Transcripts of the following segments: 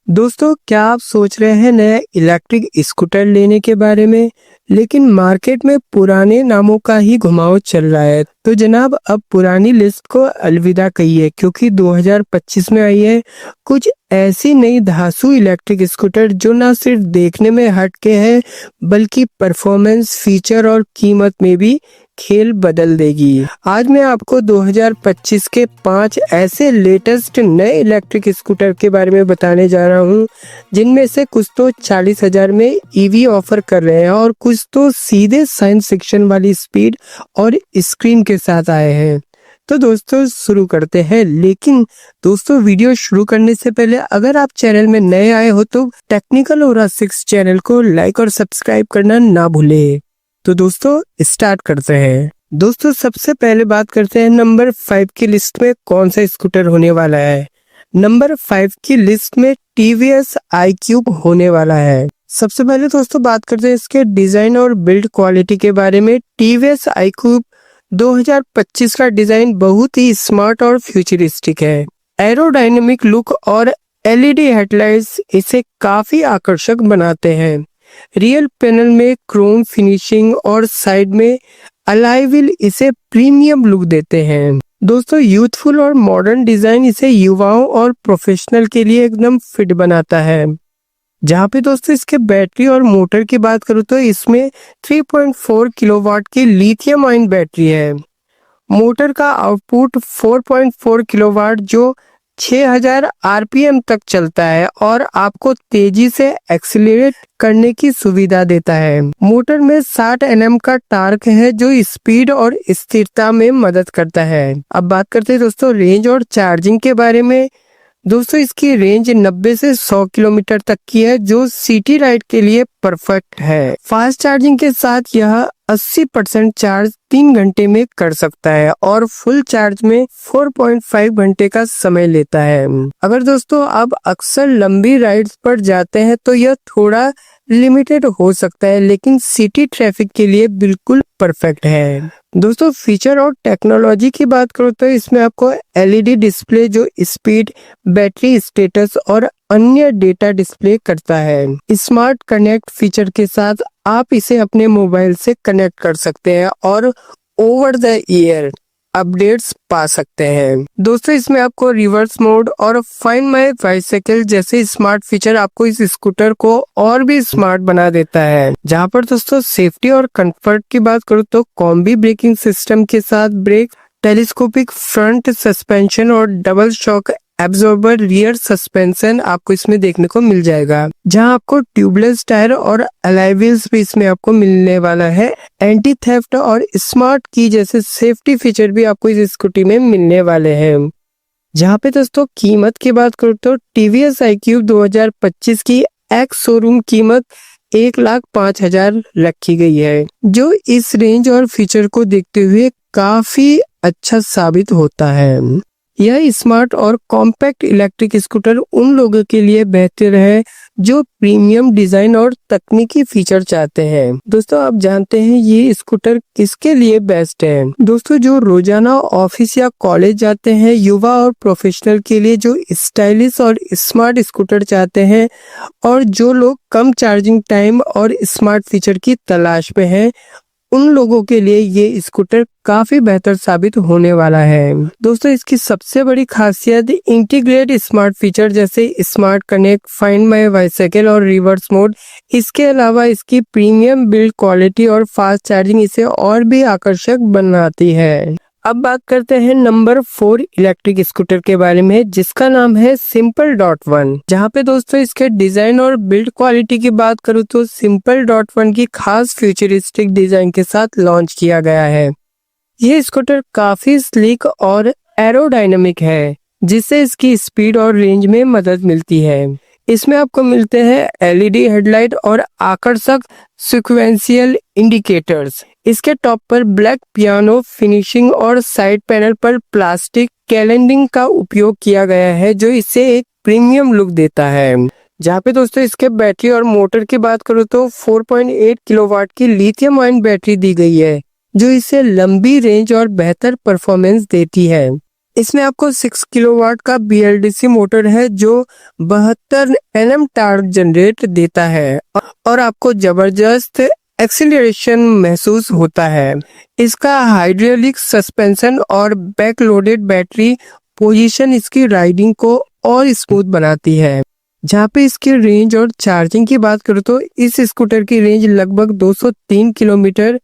दोस्तों, क्या आप सोच रहे हैं नया इलेक्ट्रिक स्कूटर लेने के बारे में, लेकिन मार्केट में पुराने नामों का ही घुमाव चल रहा है। तो जनाब, अब पुरानी लिस्ट को अलविदा कहिए, क्योंकि 2025 में आई है कुछ ऐसी नई धांसू इलेक्ट्रिक स्कूटर जो ना सिर्फ देखने में हटके हैं, बल्कि परफॉर्मेंस, फीचर और कीमत में भी खेल बदल देगी। आज मैं आपको 2025 के 5 ऐसे लेटेस्ट नए इलेक्ट्रिक स्कूटर के बारे में बताने जा रहा हूँ, जिनमें से कुछ तो 40,000 में ईवी ऑफर कर रहे हैं और कुछ तो सीधे साइंस फिक्शन वाली स्पीड और स्क्रीन के साथ आए हैं। तो दोस्तों, शुरू करते हैं। लेकिन दोस्तों, वीडियो शुरू करने से पहले अगर आप चैनल में नए आए हो तो टेक्निकल ओरा 6 चैनल को लाइक और सब्सक्राइब करना ना भूले। तो दोस्तों, स्टार्ट करते हैं। दोस्तों, सबसे पहले बात करते हैं नंबर 5 की लिस्ट में कौन सा स्कूटर होने वाला है। नंबर 5 की लिस्ट में टीवीएस iQube होने वाला है। सबसे पहले दोस्तों बात करते हैं इसके डिजाइन और बिल्ड क्वालिटी के बारे में। टीवीएस iQube 2025 का डिजाइन बहुत ही स्मार्ट और फ्यूचरिस्टिक है। एरोडायनेमिक लुक और एलईडी हेडलाइट्स इसे काफी आकर्षक बनाते हैं। रियल पैनल में क्रोम फिनिशिंग और साइड में अलॉय व्हील इसे प्रीमियम लुक देते हैं। दोस्तों, यूथफुल और मॉडर्न डिजाइन इसे युवाओं और प्रोफेशनल के लिए एकदम फिट बनाता है। जहाँ पे दोस्तों इसके बैटरी और मोटर की बात करूँ तो इसमें 3.4 किलोवाट की लिथियम आयन बैटरी है। मोटर का आउटपुट 4.4 किलोवाट जो 6000 आरपीएम तक चलता है और आपको तेजी से एक्सीलरेट करने की सुविधा देता है। मोटर में 60 Nm का टार्क है जो स्पीड और स्थिरता में मदद करता है। अब बात करते हैं दोस्तों रेंज और चार्जिंग के बारे में। दोस्तों, इसकी रेंज 90 से 100 किलोमीटर तक की है, जो सिटी राइड के लिए परफेक्ट है। फास्ट चार्जिंग के साथ यह 80% चार्ज 3 घंटे में कर सकता है और फुल चार्ज में 4.5 घंटे का समय लेता है। अगर दोस्तों आप अक्सर लंबी राइड्स पर जाते हैं तो यह थोड़ा लिमिटेड हो सकता है, लेकिन सिटी ट्रैफिक के लिए बिल्कुल परफेक्ट है। दोस्तों, फीचर और टेक्नोलॉजी की बात करो तो इसमें आपको एलईडी डिस्प्ले जो स्पीड, बैटरी स्टेटस और अन्य डेटा डिस्प्ले करता है। स्मार्ट कनेक्ट फीचर के साथ आप इसे अपने मोबाइल से कनेक्ट कर सकते हैं और ओवर द ईयर अपडेट्स पा सकते हैं। दोस्तों, इसमें आपको रिवर्स मोड और फाइंड माय बाइसाइकिल जैसे स्मार्ट फीचर आपको इस स्कूटर को और भी स्मार्ट बना देता है। जहां पर दोस्तों सेफ्टी और कंफर्ट की बात करूँ तो कॉम्बी ब्रेकिंग सिस्टम के साथ ब्रेक, टेलीस्कोपिक फ्रंट सस्पेंशन और double shock absorber rear suspension आपको इसमें देखने को मिल जाएगा। जहां आपको ट्यूबलेस टायर और अलॉय व्हील्स भी इसमें आपको मिलने वाला है। एंटी थेफ्ट और स्मार्ट की जैसे सेफ्टी फीचर भी आपको इस स्कूटी में मिलने वाले हैं। जहां पे दोस्तों कीमत की बात करूँ तो टीवीएस iQube 2025 की एक्स शोरूम कीमत 1,05,000 रखी गई है, जो इस रेंज और फीचर को देखते हुए काफी अच्छा साबित होता है। यह स्मार्ट और कॉम्पैक्ट इलेक्ट्रिक स्कूटर उन लोगों के लिए बेहतर है जो प्रीमियम डिजाइन और तकनीकी फीचर चाहते हैं। दोस्तों, आप जानते हैं ये स्कूटर किसके लिए बेस्ट है। दोस्तों, जो रोजाना ऑफिस या कॉलेज जाते हैं, युवा और प्रोफेशनल के लिए जो स्टाइलिश और स्मार्ट स्कूटर चाहते हैं, और जो लोग कम चार्जिंग टाइम और स्मार्ट फीचर की तलाश में हैं, उन लोगों के लिए ये स्कूटर काफी बेहतर साबित होने वाला है। दोस्तों, इसकी सबसे बड़ी खासियत इंटीग्रेट स्मार्ट फीचर जैसे smart connect, find my bicycle और रिवर्स मोड। इसके अलावा इसकी प्रीमियम बिल्ड क्वालिटी और फास्ट चार्जिंग इसे और भी आकर्षक बनाती है। अब बात करते हैं नंबर 4 इलेक्ट्रिक स्कूटर के बारे में, जिसका नाम है Simple.1। जहाँ पे दोस्तों इसके डिजाइन और बिल्ड क्वालिटी की बात करूँ तो Simple.1 की खास फ्यूचरिस्टिक डिजाइन के साथ लॉन्च किया गया है। ये स्कूटर काफी स्लीक और एरोडायनेमिक है, जिससे इसकी स्पीड और रेंज में मदद मिलती है। इसमें आपको मिलते हैं एलईडी हेडलाइट और आकर्षक सिक्वेंशियल इंडिकेटर्स। इसके टॉप पर ब्लैक पियानो फिनिशिंग और साइड पैनल पर प्लास्टिक कैलेंडिंग का उपयोग किया गया है, जो इसे एक प्रीमियम लुक देता है। जहाँ पे दोस्तों इसके बैटरी और मोटर की बात करूँ तो 4.8 किलोवाट की लिथियम आयन बैटरी दी गई है, जो इसे लंबी रेंज और बेहतर परफॉर्मेंस देती है। इसमें आपको 6 किलोवाट का BLDC मोटर है जो 72 Nm टॉर्क जनरेट देता है और आपको जबरदस्त एक्सीलरेशन महसूस होता है। इसका हाइड्रोलिक सस्पेंशन और बैक लोडेड बैटरी पोजीशन इसकी राइडिंग को और स्मूथ बनाती है। जहाँ पे इसकी रेंज और चार्जिंग की बात करूँ तो इस स्कूटर की रेंज लगभग 203 किलोमीटर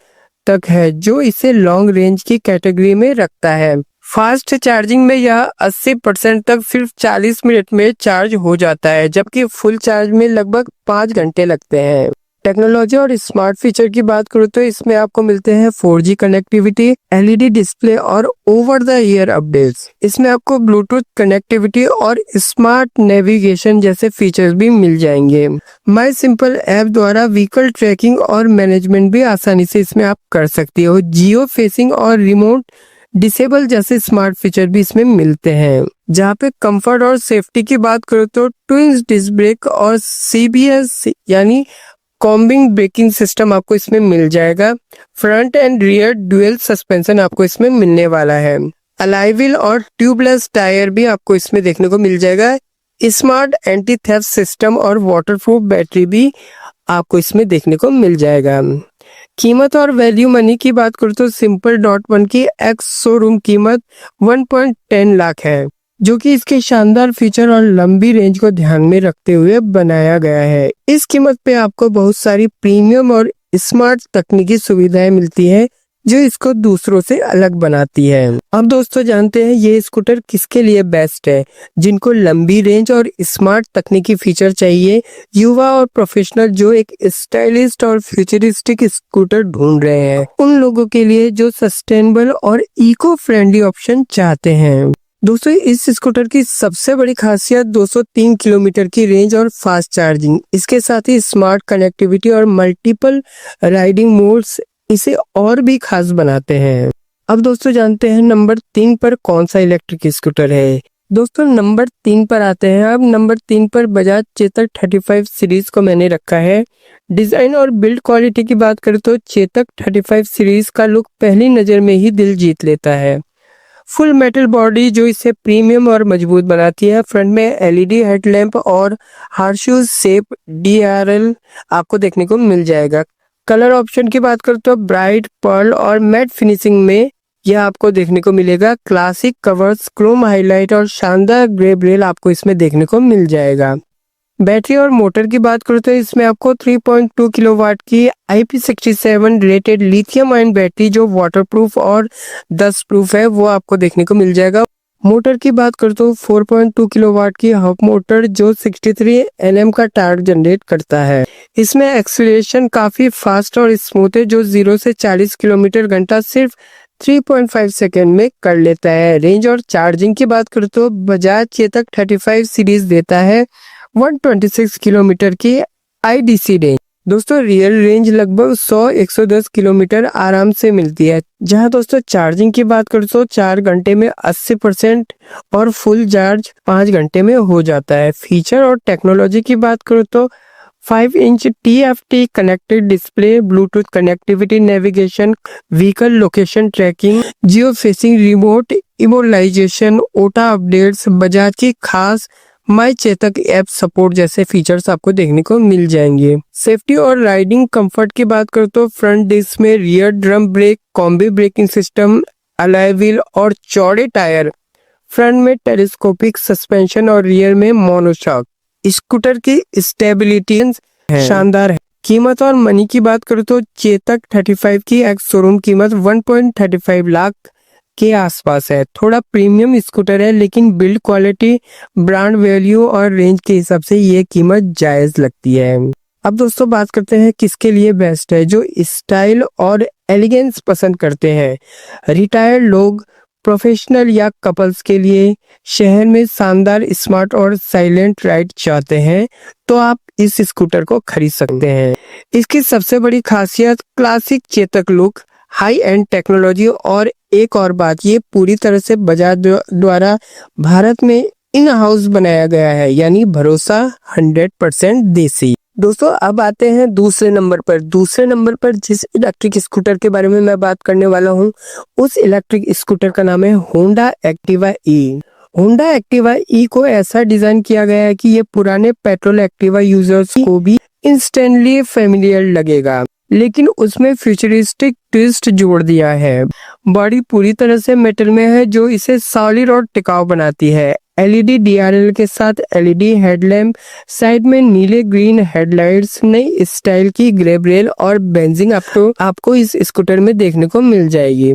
तक है, जो इसे लॉन्ग रेंज की कैटेगरी में रखता है। फास्ट चार्जिंग में यह 80% तक सिर्फ 40 मिनट में चार्ज हो जाता है, जबकि फुल चार्ज में लगभग 5 घंटे लगते हैं। टेक्नोलॉजी और स्मार्ट फीचर की बात करूँ तो इसमें आपको मिलते हैं 4G कनेक्टिविटी, LED डिस्प्ले और ओवर द एयर अपडेट्स। इसमें आपको ब्लूटूथ कनेक्टिविटी और स्मार्ट नेविगेशन जैसे फीचर्स भी मिल जाएंगे। माई सिंपल ऐप द्वारा व्हीकल ट्रैकिंग और मैनेजमेंट भी आसानी से इसमें आप कर सकती हो। जियो फेसिंग और रिमोट डिसेबल जैसे स्मार्ट फीचर भी इसमें मिलते हैं। जहाँ पे कंफर्ट और सेफ्टी की बात करो तो ट्विन डिस्क ब्रेक और CBS यानी कॉम्बिंग ब्रेकिंग सिस्टम आपको इसमें मिल जाएगा। Front end rear dual suspension आपको इसमें मिलने वाला है। अलॉय व्हील और ट्यूबलेस टायर भी आपको इसमें देखने को मिल जाएगा। स्मार्ट एंटी थेफ्ट सिस्टम और वाटरप्रूफ बैटरी भी आपको इसमें देखने को मिल जाएगा। कीमत और वैल्यू मनी की बात करूँ तो Simple.1 की एक्स शोरूम कीमत 1.10 लाख है, जो कि इसके शानदार फीचर और लंबी रेंज को ध्यान में रखते हुए बनाया गया है। इस कीमत पे आपको बहुत सारी प्रीमियम और स्मार्ट तकनीकी सुविधाएं मिलती है जो इसको दूसरों से अलग बनाती है। अब दोस्तों जानते हैं ये स्कूटर किसके लिए बेस्ट है। जिनको लंबी रेंज और स्मार्ट तकनीकी फीचर चाहिए, युवा और प्रोफेशनल जो एक स्टाइलिस्ट और फ्यूचरिस्टिक स्कूटर ढूंढ रहे हैं, उन लोगों के लिए जो सस्टेनेबल और इको फ्रेंडली ऑप्शन चाहते हैं। दोस्तों इस स्कूटर की सबसे बड़ी खासियत 203 किलोमीटर की रेंज और फास्ट चार्जिंग, इसके साथ ही स्मार्ट कनेक्टिविटी और मल्टीपल राइडिंग मोड्स इसे और भी खास बनाते हैं। अब दोस्तों जानते हैं नंबर 3 पर कौन सा इलेक्ट्रिक स्कूटर है। दोस्तों नंबर 3 पर आते हैं। अब नंबर 3 पर बजाज चेतक 35 सीरीज को मैंने रखा है। डिजाइन और बिल्ड क्वालिटी की बात करें तो चेतक 35 सीरीज का लुक पहली नजर में ही दिल जीत लेता है। फुल मेटल बॉडी जो इसे प्रीमियम और मजबूत बनाती है। फ्रंट में LED हेडलैम्प और हार्शूज शेप DRL आपको देखने को मिल जाएगा। कलर ऑप्शन की बात करें तो ब्राइट, पर्ल और मैट फिनिशिंग में यह आपको देखने को मिलेगा। क्लासिक कवर्स, क्रोम हाईलाइट और शानदार ग्रे ब्रेल आपको इसमें देखने को मिल जाएगा। बैटरी और मोटर की बात करें तो इसमें आपको 3.2 किलोवाट की IP67 rated lithium ion battery जो वाटरप्रूफ और डस्ट प्रूफ है वो आपको देखने को मिल जाएगा। मोटर की बात करें तो 4.2 किलोवाट की हब मोटर जो 63 Nm का टॉर्क जनरेट करता है। इसमें एक्सीलरेशन काफी फास्ट और स्मूथ है, जो 0 से 40 किलोमीटर घंटा सिर्फ 3.5 सेकेंड में कर लेता है। रेंज और चार्जिंग की बात करें तो बजाज चेतक 35 सीरीज देता है 126 किलोमीटर की IDC रेंज। दोस्तों रियल रेंज लगभग 100-110 किलोमीटर आराम से मिलती है। जहां दोस्तों चार्जिंग की बात करें तो 4 घंटे में 80% और फुल चार्ज 5 घंटे में हो जाता है। फीचर और टेक्नोलॉजी की बात करें तो 5 inch TFT connected display, bluetooth connectivity, navigation, vehicle location tracking, geofencing remote immobilisation, OTA updates, Bajaj की खास माई चेतक ऐप सपोर्ट जैसे फीचर्स आपको देखने को मिल जाएंगे। सेफ्टी और राइडिंग कंफर्ट की बात करें तो फ्रंट डिस्क में rear drum brake, combi braking system, alloy wheel और चौड़े टायर, फ्रंट में टेलीस्कोपिक सस्पेंशन और रियर में मोनोशॉक। स्कूटर की स्टेबिलिटी शानदार है। कीमत और मनी की बात करें तो चेतक 35 की एक्स शोरूम कीमत 1.35 लाख के आसपास है। थोड़ा प्रीमियम स्कूटर है, लेकिन बिल्ड क्वालिटी, ब्रांड वैल्यू और रेंज के हिसाब से ये कीमत जायज लगती है। अब दोस्तों बात करते हैं किसके लिए बेस्ट है। जो स्टाइल और एलिगेंस पसंद करते हैं, रिटायर्ड लोग, प्रोफेशनल या कपल्स के लिए, शहर में शानदार, स्मार्ट और साइलेंट राइड चाहते हैं तो आप इस स्कूटर को खरीद सकते हैं। इसकी सबसे बड़ी खासियत classic Chetak look, high and technology और एक और बात, ये पूरी तरह से बजाज द्वारा भारत में इन हाउस बनाया गया है, यानी भरोसा 100% देसी। दोस्तों अब आते हैं दूसरे नंबर पर। दूसरे नंबर पर जिस इलेक्ट्रिक स्कूटर के बारे में मैं बात करने वाला हूँ, उस इलेक्ट्रिक स्कूटर का नाम है होंडा एक्टिवा ई। होंडा एक्टिवा ई को ऐसा डिजाइन किया गया है कि ये पुराने पेट्रोल एक्टिवा यूजर्स को भी इंस्टेंटली फेमिलियर लगेगा, लेकिन उसमें फ्यूचरिस्टिक ट्विस्ट जोड़ दिया है। बॉडी पूरी तरह से मेटल में है जो इसे सॉलिड और टिकाऊ बनाती है। एलईडी डीआरएल के साथ एलईडी हेडलैम्प, साइड में नीले ग्रीन हेडलाइट्स, नई स्टाइल की ग्रेब रेल और बेंजिंग आपको इस स्कूटर में देखने को मिल जाएगी।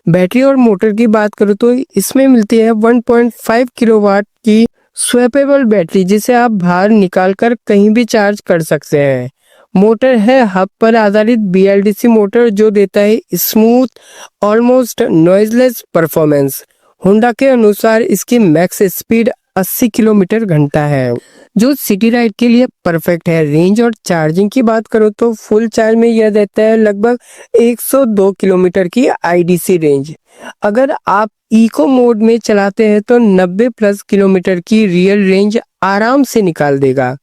बैटरी और मोटर की बात करूँ तो इसमें मिलती है 1.5 किलोवाट की स्वैपेबल बैटरी, जिसे आप बाहर निकाल कर कहीं भी चार्ज कर सकते हैं। मोटर है हब पर आधारित बीएलडीसी मोटर जो देता है smooth almost noiseless performance. Honda के अनुसार इसकी मैक्स स्पीड 80 किलोमीटर घंटा है, जो सिटी राइड के लिए परफेक्ट है। रेंज और चार्जिंग की बात करो तो फुल चार्ज में यह देता है लगभग 102 किलोमीटर की आईडीसी रेंज। अगर आप इको मोड में चलाते हैं तो 90 प्लस किलोमीटर की रियल रेंज आराम से निकाल देगा।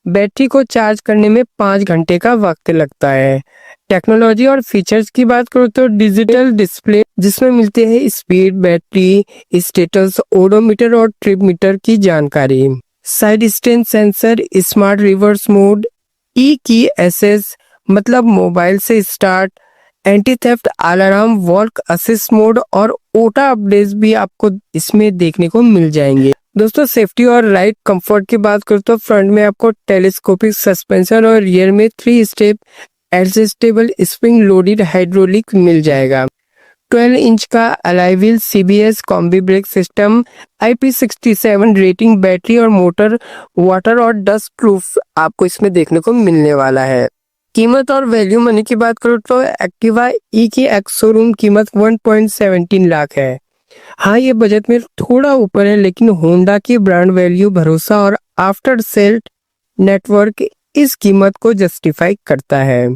बैटरी को चार्ज करने में 5 घंटे का वक्त लगता है। टेक्नोलॉजी और फीचर्स की बात करो तो डिजिटल डिस्प्ले जिसमें मिलते हैं स्पीड, बैटरी स्टेटस, ओडोमीटर और ट्रिप मीटर की जानकारी, side stand sensor, smart reverse mode, e keyless मतलब मोबाइल से start, anti theft alarm, walk assist mode और ओटा अपडेट्स भी आपको इसमें देखने को मिल जाएंगे। दोस्तों सेफ्टी और राइड कंफर्ट की बात करूँ तो फ्रंट में आपको टेलीस्कोपिक सस्पेंशन और रियर में 3 step adjustable spring loaded hydraulic मिल जाएगा। 12 इंच का alloy wheel, CBS combi brake system, IP67 rating, battery और मोटर वाटर और डस्ट प्रूफ आपको इसमें देखने को मिलने वाला है। कीमत और वैल्यू मनी की बात करूँ तो एक्टिवा ई की एक्स शोरूम कीमत 1.17 लाख है। हाँ ये बजट में थोड़ा ऊपर है, लेकिन होंडा की ब्रांड वैल्यू, भरोसा और आफ्टर सेल नेटवर्क इस कीमत को जस्टिफाई करता है।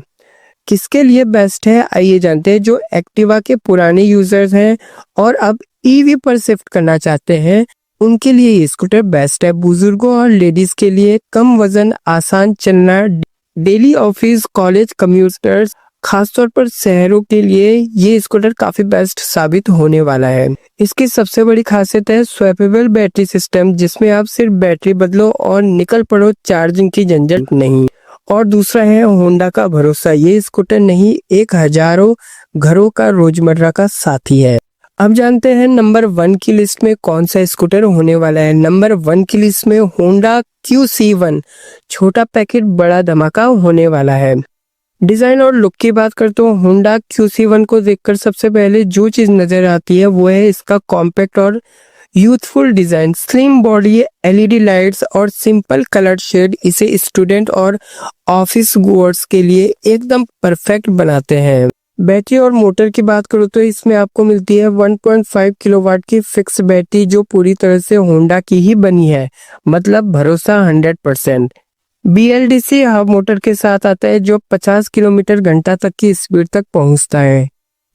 किसके लिए बेस्ट है आइए जानते हैं। जो एक्टिवा के पुराने यूजर्स हैं और अब ईवी पर शिफ्ट करना चाहते हैं, उनके लिए ये स्कूटर बेस्ट है। बुजुर्गों और लेडीज के लिए कम वजन, आसान चलना, डेली ऑफिस कॉलेज कम्यूटर्स, खासतौर पर शहरों के लिए ये स्कूटर काफी बेस्ट साबित होने वाला है। इसकी सबसे बड़ी खासियत है स्वैपेबल बैटरी सिस्टम, जिसमें आप सिर्फ बैटरी बदलो और निकल पड़ो, चार्जिंग की झंझट नहीं। और दूसरा है होंडा का भरोसा, ये स्कूटर नहीं एक हजारों घरों का रोजमर्रा का साथी है। अब जानते हैं नंबर 1 की लिस्ट में कौन सा स्कूटर होने वाला है। नंबर 1 की लिस्ट में होंडा QC1 छोटा पैकेट बड़ा धमाका होने वाला है। डिजाइन और लुक की बात करते हो, होंडा QC1 को देखकर सबसे पहले जो चीज नजर आती है वो है इसका कॉम्पैक्ट और youthful design. Slim body, LED lights और सिंपल कलर शेड इसे स्टूडेंट और ऑफिस गोअर्स के लिए एकदम परफेक्ट बनाते हैं। बैटरी और मोटर की बात करूँ तो इसमें आपको मिलती है 1.5 किलोवाट की फिक्स बैटरी, जो पूरी तरह से होंडा की ही बनी है, मतलब भरोसा 100%। BLDC हब मोटर के साथ आता है जो 50 किलोमीटर घंटा तक की स्पीड तक पहुंचता है,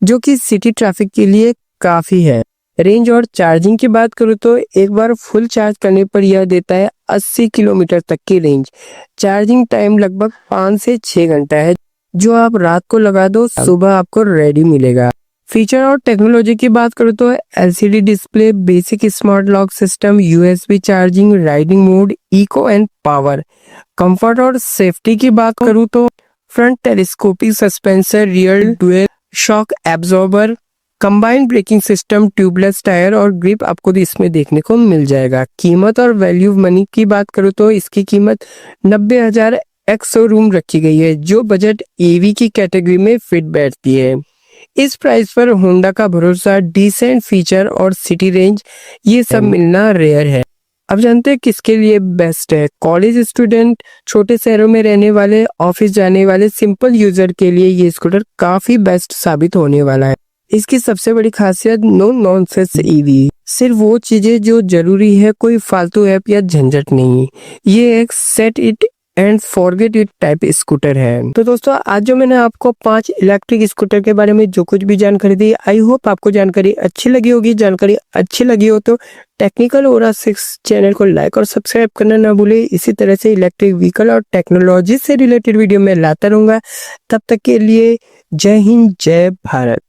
जो कि सिटी ट्रैफिक के लिए काफी है। रेंज और चार्जिंग की बात करूँ तो एक बार फुल चार्ज करने पर यह देता है 80 किलोमीटर तक की रेंज। चार्जिंग टाइम लगभग 5 से 6 घंटा है, जो आप रात को लगा दो सुबह आपको रेडी मिलेगा। फीचर और टेक्नोलॉजी की बात करूँ तो LCD display, basic smart lock system, USB charging, riding mode, eco and power. Comfort और सेफ्टी की बात करूँ तो front telescopic suspension, rear dual shock absorber, combined braking system, tubeless tyre और ग्रिप आपको इसमें देखने को मिल जाएगा। कीमत और वैल्यू मनी की बात करूँ तो इसकी कीमत 90,000 एक्स शोरूम रखी गई है, जो बजट EV की कैटेगरी में फिट बैठती है। इस प्राइस पर होंडा का भरोसा, डिसेंट फीचर और सिटी रेंज ये सब मिलना रेयर है। अब जानते हैं किसके लिए बेस्ट है। कॉलेज स्टूडेंट, छोटे शहरों में रहने वाले, ऑफिस जाने वाले सिंपल यूजर के लिए ये स्कूटर काफी बेस्ट साबित होने वाला है। इसकी सबसे बड़ी खासियत नो नॉनसेंस EV, सिर्फ वो चीजें जो जरूरी है, कोई फालतू ऐप या झंझट नहीं। ये एक set it and forget it type scooter है। तो दोस्तों आज जो मैंने आपको 5 इलेक्ट्रिक स्कूटर के बारे में जो कुछ भी जानकारी दी, आई होप आपको जानकारी अच्छी लगी होगी। जानकारी अच्छी लगी हो तो टेक्निकल ओरा 6 चैनल को लाइक और सब्सक्राइब करना ना भूले। इसी तरह से इलेक्ट्रिक व्हीकल और टेक्नोलॉजी से रिलेटेड वीडियो मैं लाता रहूंगा। तब तक के लिए जय हिंद, जय भारत।